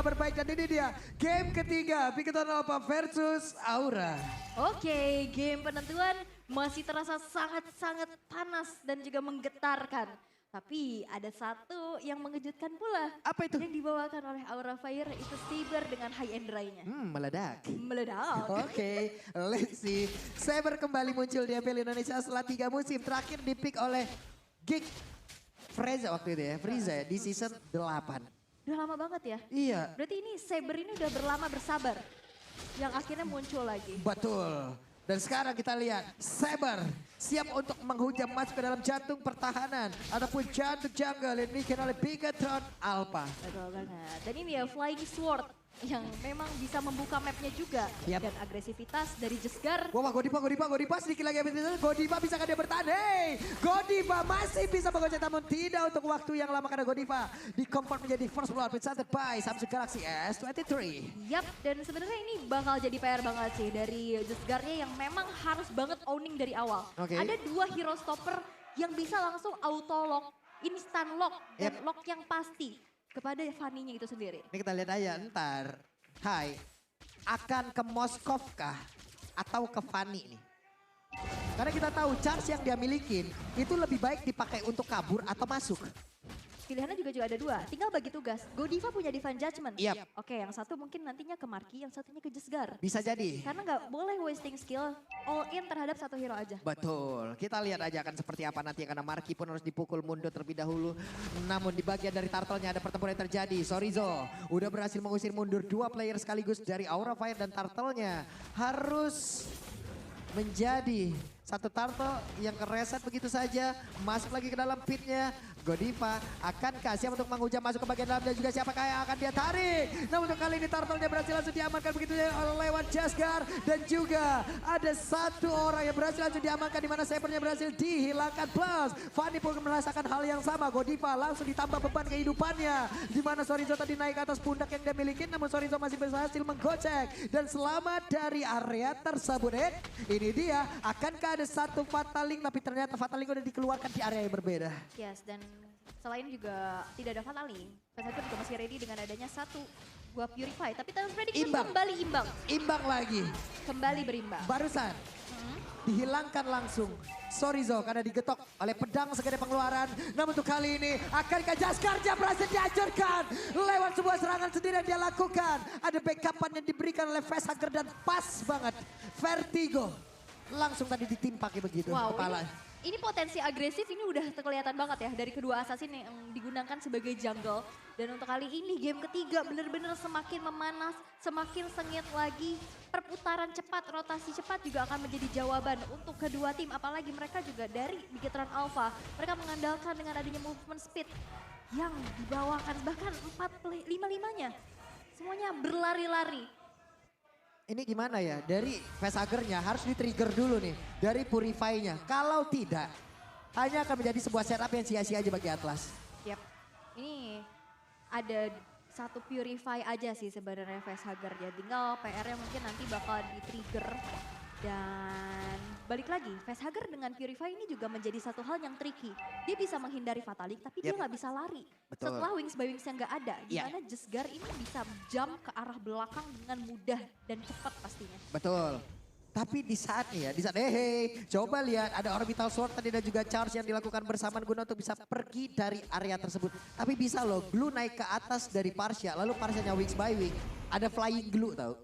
kabar baik dan ini dia game ketiga Bigetron Alpha versus Aura. Oke, game penentuan masih terasa sangat-sangat panas dan juga menggetarkan. Tapi ada satu yang mengejutkan pula. Apa itu? Yang dibawakan oleh Aura Fire itu Saber dengan high and dry-nya. Meledak. Meledak. Oke, let's see. Saber kembali muncul di MPL Indonesia setelah 3 musim. Terakhir di-pick oleh Geek Frieza waktu itu ya, Frieza ya, di season 8. Udah lama banget ya? Iya, Berarti ini Saber ini udah berlama bersabar. Yang akhirnya muncul lagi. betul. Dan sekarang kita lihat Saber siap untuk menghujam masuk ke dalam jantung pertahanan ataupun jantung jungle yang dimiliki oleh Bigetron Alpha. Betul banget. Dan ini ya Flying Sword yang memang bisa membuka mapnya juga. Yap. Dan agresivitas dari Jesgar. Wah, Godiva sedikit lagi Godiva bisa kan dia bertahan. Hey, Godiva masih bisa menggocek namun tidak untuk waktu yang lama karena Godiva di-convert menjadi first blood presented by Samsung Galaxy S23. Yap, dan sebenarnya ini bakal jadi PR banget sih dari Jesgarnya yang memang harus banget owning dari awal. Oke. Ada 2 hero stopper yang bisa langsung auto lock, instant lock, dan lock yang pasti kepada Fanny-nya itu sendiri. Ini kita lihat aja ntar. Hai, akan ke Moskov kah? Atau ke Fanny nih? Karena kita tahu charge yang dia milikin itu lebih baik dipakai untuk kabur atau masuk. Pilihannya juga ada 2, tinggal bagi tugas. Godiva punya Divine Judgment. Yap. Oke, yang satu mungkin nantinya ke Marky, yang satunya ke Jesgar. Bisa jadi. Karena nggak boleh wasting skill, all in terhadap satu hero aja. Betul, kita lihat aja akan seperti apa nanti karena Marky pun harus dipukul mundur terlebih dahulu. Namun di bagian dari turtle-nya ada pertempuran yang terjadi. Sorizo udah berhasil mengusir mundur 2 player sekaligus dari Aura Fire dan turtle-nya. Harus menjadi satu turtle yang kereset begitu saja. Masuk lagi ke dalam pitnya. Godiva akankah siap untuk menghujam masuk ke bagian dalam dan juga siapakah yang akan dia tarik. Namun untuk kali ini turtle-nya berhasil langsung diamankan begitu lewat Jesgar. Dan juga ada satu orang yang berhasil langsung diamankan di mana Sabernya berhasil dihilangkan. Plus Fanny pun merasakan hal yang sama. Godiva langsung ditambah beban kehidupannya. Di mana Sorizo tadi naik ke atas pundak yang dia miliki. Namun Sorizo masih berhasil menggocek. Dan selamat dari area tersebut. Ini dia akankah ada satu Fataling tapi ternyata Fataling udah dikeluarkan di area yang berbeda. Yes, dan selain juga tidak ada Fataling, Vesagor juga masih ready dengan adanya 1 buah Purify. Tapi Timeless Prediction kembali imbang. Imbang lagi. Kembali berimbang. Barusan dihilangkan langsung Sorizo karena digetok oleh pedang segede pengeluaran. Namun untuk kali ini akankah Jaskarnya berhasil dihancurkan lewat sebuah serangan sendiri yang dia lakukan. Ada backupan yang diberikan oleh Vesagor dan pas banget. Vertigo langsung tadi ditimpa kayak begitu kepala. Ini potensi agresif ini udah kelihatan banget ya dari kedua assassin yang digunakan sebagai jungle. Dan untuk kali ini game ketiga benar-benar semakin memanas, semakin sengit lagi. Perputaran cepat, rotasi cepat juga akan menjadi jawaban untuk kedua tim. Apalagi mereka juga dari Bigetron Alpha. Mereka mengandalkan dengan adanya movement speed yang dibawakan bahkan 5-5-nya. Semuanya berlari-lari. Ini gimana ya, dari Vesagernya harus di-trigger dulu nih, dari Purify-nya. Kalau tidak, hanya akan menjadi sebuah setup yang sia-sia aja bagi Atlas. Yap, ini ada 1 Purify aja sih sebenarnya Vesager ya. Tinggal PR-nya mungkin nanti bakal di-trigger. Dan balik lagi, Vesager dengan Purify ini juga menjadi satu hal yang tricky. Dia bisa menghindari Fatalik tapi dia nggak bisa lari. Betul. Setelah Wings by Wings yang nggak ada, dimana Jesgar ini bisa jump ke arah belakang dengan mudah dan cepat pastinya. Betul. Tapi di saat nih ya, di saat coba lihat ada orbital sword tadi dan juga charge yang dilakukan bersamaan guna untuk bisa pergi dari area tersebut. Tapi bisa loh, glue naik ke atas dari Parsha, lalu Parsha-nya Wings by Wing, ada flying glue tau.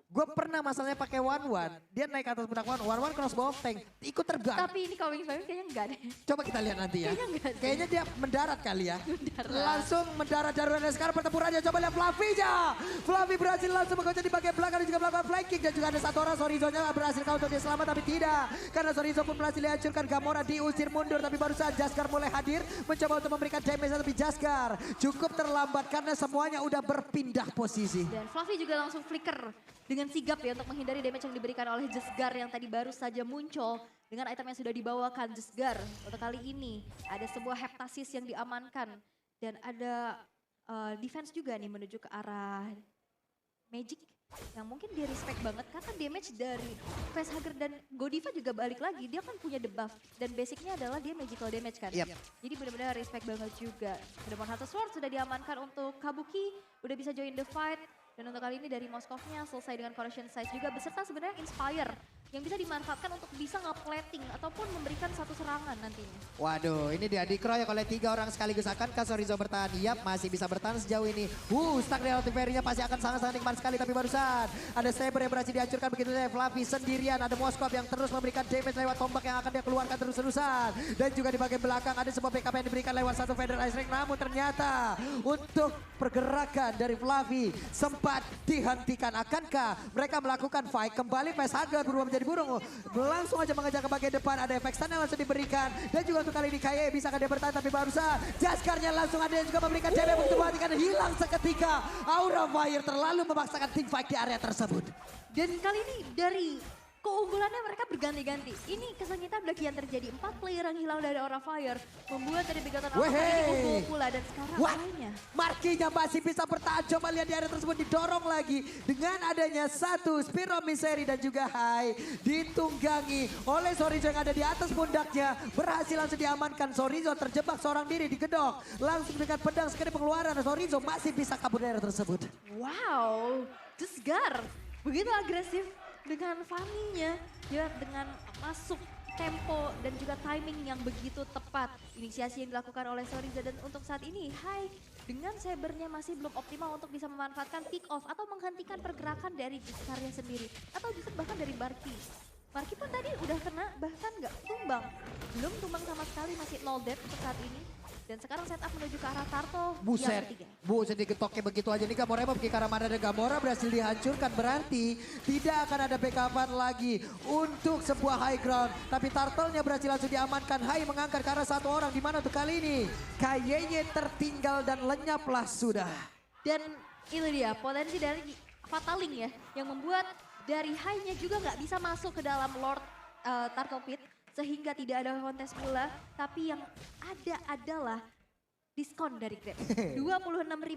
Gue pernah masalahnya pakai one-one, dia naik ke atas pundak one-one crossbow of tank, ikut terbang. Tapi ini kalau Wings by Wings kayaknya enggak deh. Coba kita lihat nanti ya. Kayaknya enggak sih. Kayaknya dia mendarat kali ya. Mendarat. Langsung mendarat darurat dan sekarang pertempurannya. Coba lihat Fluffy-nya. Fluffy berhasil langsung menggocek di bagian belakang dan juga melakukan flank kick. Dan juga ada satu orang Sorizo-nya berhasil untuk dia selamat tapi tidak. Karena Sorizo pun berhasil dihancurkan. Gamora diusir mundur tapi barusan Jaskar mulai hadir. Mencoba untuk memberikan damage tapi Jaskar cukup terlambat karena semuanya udah berpindah posisi. Dan Fluffy juga langsung flicker dengan sigap ya untuk menghindari damage yang diberikan oleh Jesgar yang tadi baru saja muncul. Dengan item yang sudah dibawakan Jesgar. Untuk kali ini ada sebuah heptasis yang diamankan. Dan ada defense juga nih menuju ke arah Magic. yang mungkin dia respect banget karena damage dari Facehugger dan Godiva juga balik lagi. Dia kan punya debuff dan basicnya adalah dia magical damage kan. Yep. Jadi benar-benar respect banget juga. Demon Hunter Sword sudah diamankan untuk Kabuki, udah bisa join the fight. Dan untuk kali ini dari Moskovnya selesai dengan Corrosion Size juga beserta sebenarnya Inspire yang bisa dimanfaatkan untuk bisa nge-plating ataupun memberikan satu serangan nantinya. Waduh, ini dia dikeroyok oleh 3 orang sekaligus. Akankah Sorizo bertahan? Yap, masih bisa bertahan sejauh ini. Stack relative nya pasti akan sangat-sangat nikmat sekali. Tapi barusan ada Saber yang berhasil dihancurkan begitu saja. Fluffy sendirian, ada Moskov yang terus memberikan damage lewat tombak yang akan dia keluarkan terus-terusan. Dan juga di bagian belakang ada sebuah backup yang diberikan lewat satu Feather Ice Ring. Namun ternyata untuk pergerakan dari Fluffy sempat dihentikan. Akankah mereka melakukan fight kembali? Facehugger berubah menjadi burung. Langsung aja mengejar ke bagian depan. Ada efek stun yang langsung diberikan. Dan juga untuk kali ini Kaye bisa dia bertahan. Tapi barusan Jaskarnya langsung ada yang juga memberikan damage begitu mematikan. Hilang seketika. Aura Fire terlalu memaksakan team fight di area tersebut. Dan kali ini dari keunggulannya mereka berganti-ganti. Ini kesengitan udah kian terjadi. 4 player yang hilang dari Aura Fire membuat dari Bigotan Alpha ini kumpul pula. Dan sekarang lainnya. Markinya masih bisa bertahan. Coba lihat di area tersebut didorong lagi. Dengan adanya satu Spear of Misery dan juga Hai. Ditunggangi oleh Sorizo yang ada di atas pundaknya. Berhasil langsung diamankan. Sorizo terjebak seorang diri di gedok. Langsung dengan pedang sekali pengeluaran. Sorizo masih bisa kabur dari area tersebut. Wow, Desgar begitu agresif. Dengan Fanny-nya, dia dengan masuk tempo dan juga timing yang begitu tepat. Inisiasi yang dilakukan oleh Sorizo dan untuk saat ini Hai dengan Sabernya masih belum optimal untuk bisa memanfaatkan pick off atau menghentikan pergerakan dari Descarnya sendiri. Atau justru bahkan dari Barky. Barky pun tadi udah kena bahkan nggak tumbang. Belum tumbang sama sekali, masih 0 death untuk saat ini. Dan sekarang setup menuju ke arah Turtle yang ketiga. Buset digetoknya begitu aja nih Gamora memiliki Karamada dan Gamora berhasil dihancurkan. Berarti tidak akan ada backupan lagi untuk sebuah high ground. Tapi Turtle-nya berhasil langsung diamankan. Hai mengangkat ke arah satu orang. Di mana untuk kali ini Kayenye tertinggal dan lenyaplah sudah. Dan itu dia potensi dari Fataling ya. Yang membuat dari Hai-nya juga nggak bisa masuk ke dalam Lord Turtle Pit. Sehingga tidak ada kontes pula, tapi yang ada adalah diskon dari Grab. 26.000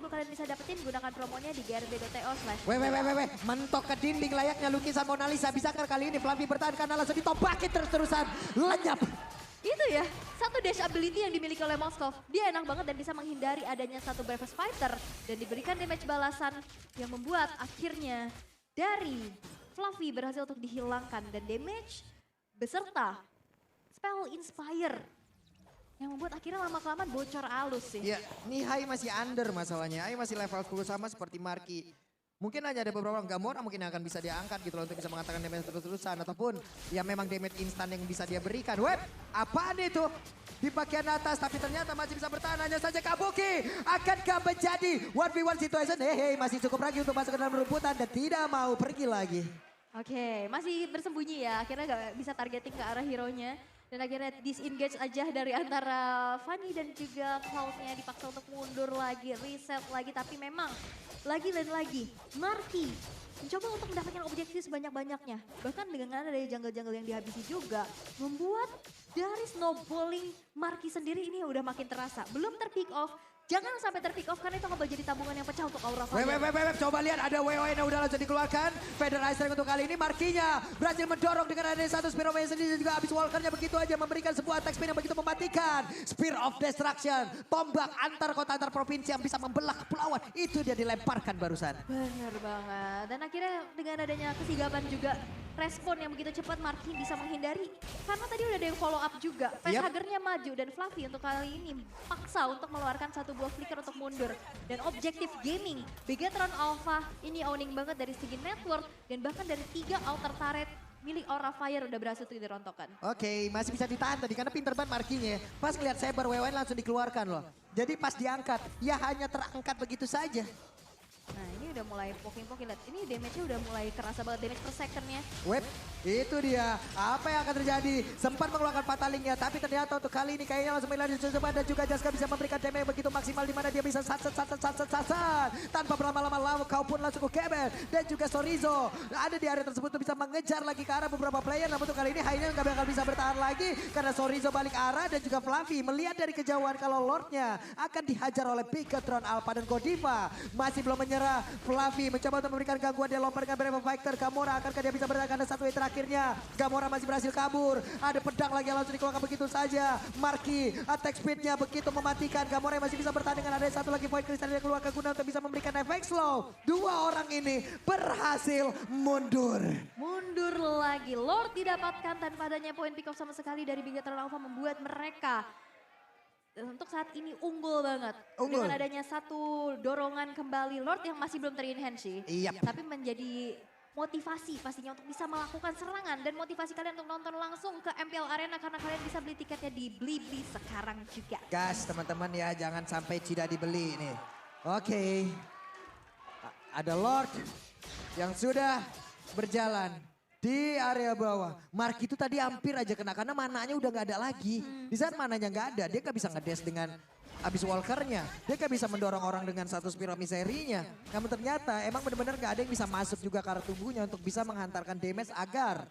kalian bisa dapetin gunakan promonya di grb.to/. Weh, mentok ke dinding layaknya lukisan Mona Lisa. Bisakah kali ini Fluffy bertahan karena langsung ditompakin terus-terusan. Lenyap. Itu ya, satu dash ability yang dimiliki oleh Moskov. Dia enak banget dan bisa menghindari adanya satu Bravest Fighter. Dan diberikan damage balasan yang membuat akhirnya dari Fluffy berhasil untuk dihilangkan. Dan damage beserta Spell Inspire yang membuat akhirnya lama-kelamaan bocor halus sih. Ya, nih Hai masih under masalahnya. Hai masih level 10 sama seperti Marky. Mungkin hanya ada beberapa orang Gamora mungkin yang akan bisa diangkat gitu loh untuk bisa mengatakan damage terus-terusan. Ataupun ya memang damage instan yang bisa dia berikan. Web, apaan itu? Di bagian atas tapi ternyata masih bisa bertahan. Hanya saja Kabuki akankah menjadi 1v1 situation? Hehe, masih cukup lagi untuk masuk ke dalam rebutan dan tidak mau pergi lagi. Oke, masih bersembunyi ya. Akhirnya gak bisa targeting ke arah hero-nya. Dan akhirnya disengage aja dari antara Fanny dan juga Cloud-nya dipaksa untuk mundur lagi, reset lagi. Tapi memang lagi dan lagi Marky mencoba untuk mendapatkan objektif sebanyak-banyaknya. Bahkan dengan ada jungle-jungle yang dihabisi juga. Membuat dari snowballing Marky sendiri ini udah makin terasa. Belum terpick off. Jangan sampai terpick off karena itu akan jadi tabungan yang pecah untuk Aura Fire. Coba lihat ada WON yang udah langsung dikeluarkan. Feather Ice Ring untuk kali ini Markinya berhasil mendorong dengan ada satu Spear of Misery sendiri juga habis Walkernya begitu aja memberikan sebuah attack spin yang begitu mematikan. Spear of Destruction, tombak antar kota antar provinsi yang bisa membelah kepulauan. Itu dia dilemparkan barusan. Bener banget. Dan akhirnya dengan adanya kesigapan juga respon yang begitu cepat Marky bisa menghindari. Karena tadi udah ada yang follow up juga. Facehugger-nya maju dan Fluffy untuk kali ini paksa untuk mengeluarkan satu buah flicker untuk mundur. Dan objektif gaming, Bigetron Alpha ini owning banget dari segi network dan bahkan dari 3 outer turret milik Aura Fire udah berhasil untuk dirontokkan. Oke, masih bisa ditahan tadi karena pinter banget Markinya. Pas ngeliat Saber WON langsung dikeluarkan loh. Jadi pas diangkat, ya hanya terangkat begitu saja. Nah ini udah mulai poking-poking, lihat ini damage-nya udah mulai kerasa banget, damage per second-nya. Web, Itu dia, apa yang akan terjadi? Sempat mengeluarkan fatalingnya, tapi ternyata untuk kali ini kayaknya langsung melalui coba dan juga Jaska bisa memberikan damage yang begitu maksimal di mana dia bisa sat tanpa berlama-lama kau pun langsung ke Keben dan juga Sorizo ada di area tersebut untuk bisa mengejar lagi ke arah beberapa player, namun untuk kali ini Hainen nggak bakal bisa bertahan lagi karena Sorizo balik arah dan juga Fluffy melihat dari kejauhan kalau Lordnya akan dihajar oleh Bigatron Alpha dan Godiva masih belum menyerah. Fluffy mencoba untuk memberikan gangguan, dia lompat dengan Brave Fighter. Gamora akankah dia bisa bertahan karena satu way akhirnya Gamora masih berhasil kabur. Ada pedang lagi yang langsung dikeluarkan begitu saja. Marky attack speednya begitu mematikan. Gamora masih bisa bertahan dengan ada satu lagi Void Crystal yang keluarkan guna untuk bisa memberikan efek slow. Dua orang ini berhasil mundur. Mundur lagi. Lord didapatkan tanpa adanya poin pick off sama sekali dari Bigatron Alpha membuat mereka untuk saat ini unggul banget. Unggul. Dengan adanya satu dorongan kembali Lord yang masih belum ter-enhance sih. Yap. Tapi menjadi motivasi pastinya untuk bisa melakukan serangan dan motivasi kalian untuk nonton langsung ke MPL Arena karena kalian bisa beli tiketnya di Blibli sekarang juga. Gas teman-teman ya, jangan sampai tidak dibeli nih. Oke. Ada Lord yang sudah berjalan di area bawah. Mark itu tadi hampir aja kena karena mananya udah gak ada lagi. Di saat mananya gak ada, dia gak bisa ngedes dengan abis walkernya. Dia gak bisa mendorong orang dengan satu spiro miserinya. Namun ternyata emang benar-benar gak ada yang bisa masuk juga ke arah tubuhnya untuk bisa menghantarkan damage agar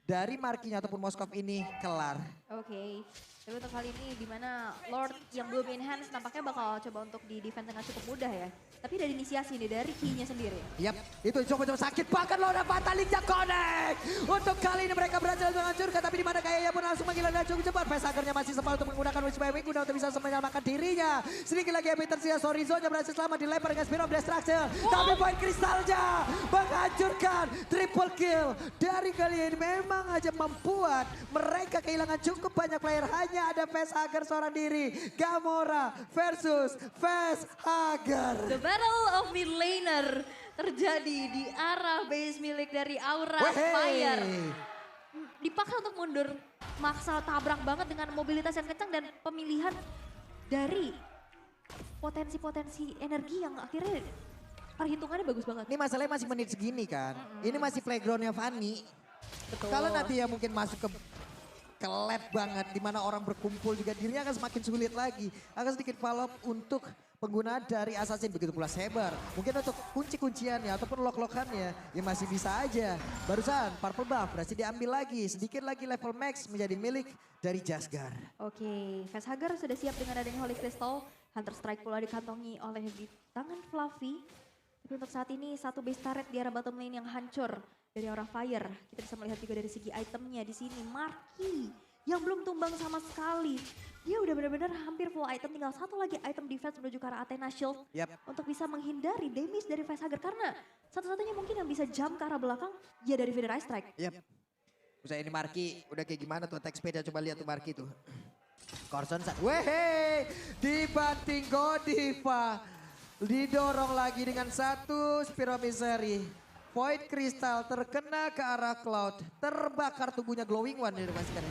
dari Markinya ataupun Moskov ini kelar. Oke. Tapi untuk kali ini di mana Lord yang belum enhance nampaknya bakal coba untuk di defense dengan cukup mudah ya. Tapi dari inisiasi nih, dari key-nya sendiri. Yap, itu coba-coba sakit bahkan Lord Fatalingnya connect. Untuk kali ini mereka berhasil menghancurkan, tapi di mana kayaknya pun langsung menggila dan cukup cepat. Facehagernya masih sempat untuk menggunakan Witch by Wing untuk bisa menyelamatkan dirinya. Sedikit lagi yang tersia Sorizo-nya berhasil selamat dilempar dengan Spear of Destruction. Tapi poin kristalnya menghancurkan triple kill. Dari kali ini memang aja membuat mereka kehilangan cukup banyak player. Hanya ada Facehager seorang diri. Gamora versus Facehager. The Battle of Mid Laner terjadi di arah base milik dari Aura Fire. Dipaksa untuk mundur, maksa tabrak banget dengan mobilitas yang kencang dan pemilihan dari potensi-potensi energi yang akhirnya perhitungannya bagus banget. Ini masalahnya masih menit segini kan. Ini masih playgroundnya Fanny. Kalau nanti ya mungkin masuk ke lab banget di mana orang berkumpul juga dirinya akan semakin sulit lagi. Akan sedikit follow up untuk penggunaan dari Assassin, begitu pula Saber. Mungkin untuk kunci-kunciannya ataupun lock-lockannya ya masih bisa aja. Barusan Purple Buff berhasil diambil lagi. Sedikit lagi level max menjadi milik dari Jasgar. Oke, Facehager sudah siap dengan adanya Holy Crystal. Hunter Strike pula dikantongi oleh di tangan Fluffy. Tapi untuk saat ini satu base turret di arah bottom lane yang hancur dari Aura Fire. Kita bisa melihat juga dari segi itemnya di sini. Marky yang belum tumbang sama sekali. Dia udah benar-benar hampir full item, tinggal satu lagi item defense menuju ke arah Athena Shield. Untuk bisa menghindari damage dari Facehager karena satu-satunya mungkin yang bisa jump ke arah belakang ya dari Feather Eye Strike. Usai ini Marky udah kayak gimana tuh attack speed, coba lihat tuh Marky tuh. Corson wehe dibanting Godiva. Didorong lagi dengan satu Spiro Misery. Void Crystal terkena ke arah Cloud. Terbakar tubuhnya Glowing One dari pastikan.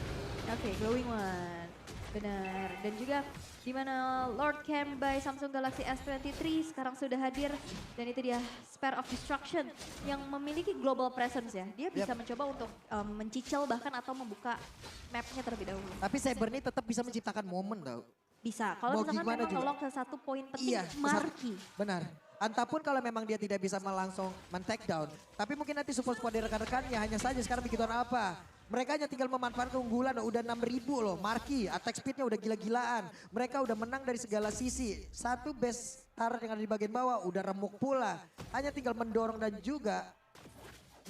Oke, Glowing One. Benar. Dan juga di mana Lord Cam by Samsung Galaxy S23 sekarang sudah hadir. Dan itu dia Spare of Destruction yang memiliki global presence ya. Dia bisa mencoba untuk mencicil bahkan atau membuka mapnya terlebih dahulu. Tapi Saber ini tetap bisa menciptakan momen tau. Bisa. Kalau misalkan memang ngelok ke satu poin penting, Marky. Benar. Antapun kalau memang dia tidak bisa langsung men-take down. Tapi mungkin nanti support-support dari rekan-rekannya. Hanya saja sekarang begitu apa. Mereka hanya tinggal memanfaatkan keunggulan. Udah 6.000 loh. Marky attack speednya udah gila-gilaan. Mereka udah menang dari segala sisi. Satu base turret yang ada di bagian bawah udah remuk pula. Hanya tinggal mendorong dan juga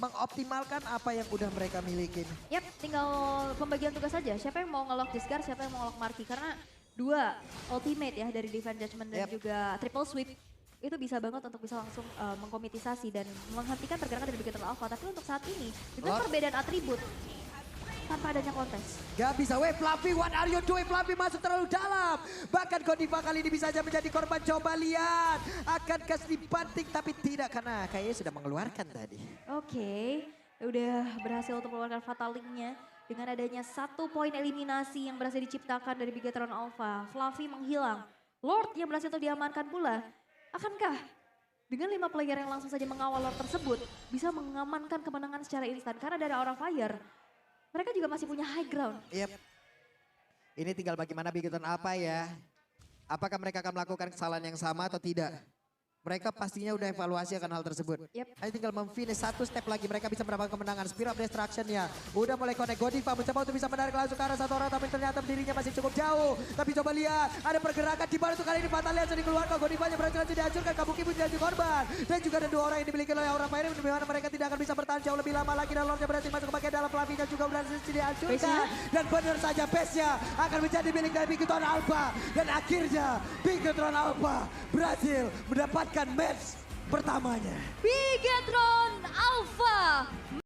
mengoptimalkan apa yang udah mereka miliki. Yap, tinggal pembagian tugas saja. Siapa yang mau ngelok Jasgar, siapa yang mau ngelok Marky. Karena dua ultimate ya dari Divine Judgment dan juga triple sweep. Itu bisa banget untuk bisa langsung mengkomitisasi dan menghentikan pergerakan dari Bigatron Alpha. Tapi untuk saat ini, dengan perbedaan atribut, tanpa adanya kontes. Gak bisa, Fluffy, what are you doing? Fluffy masuk terlalu dalam. Bahkan Godiva kali ini bisa aja menjadi korban. Coba lihat, akankah dibanting tapi tidak karena kayaknya sudah mengeluarkan tadi. Oke, udah berhasil untuk mengeluarkan Fatal Link-nya. Dengan adanya satu poin eliminasi yang berhasil diciptakan dari Bigatron Alpha. Fluffy menghilang. Lord yang berhasil untuk diamankan pula. Akankah dengan 5 player yang langsung saja mengawal Lord tersebut bisa mengamankan kemenangan secara instan. Karena dari Aura Fire, mereka juga masih punya high ground. Yep. Ini tinggal bagaimana Bigoton apa ya. Apakah mereka akan melakukan kesalahan yang sama atau tidak? Mereka pastinya udah evaluasi akan hal tersebut. Yep. Hanya tinggal memfinish satu step lagi. Mereka bisa mendapatkan kemenangan. Spear of Destruction-nya udah mulai connect. Godiva mencoba untuk bisa menarik langsung ke arah satu orang. Tapi ternyata dirinya masih cukup jauh. Tapi coba lihat. Ada pergerakan di mana tuh kali ini. Fatal lihat sudah dikeluarkan. Godivanya berhasil langsung dihancurkan. Kabuki pun jadi korban. Dan juga ada 2 orang yang dimiliki oleh Aura Fire. Di mana mereka tidak akan bisa bertahan jauh lebih lama lagi. Dan Lordnya berhasil masuk ke bagian dalam. Flavinya juga berhasil dihancurkan. Dan benar saja base-nya akan menjadi milik dari Bigoton Alpha. Dan akhirnya Bigoton Alpha berhasil mendapatkan match pertamanya. Bigetron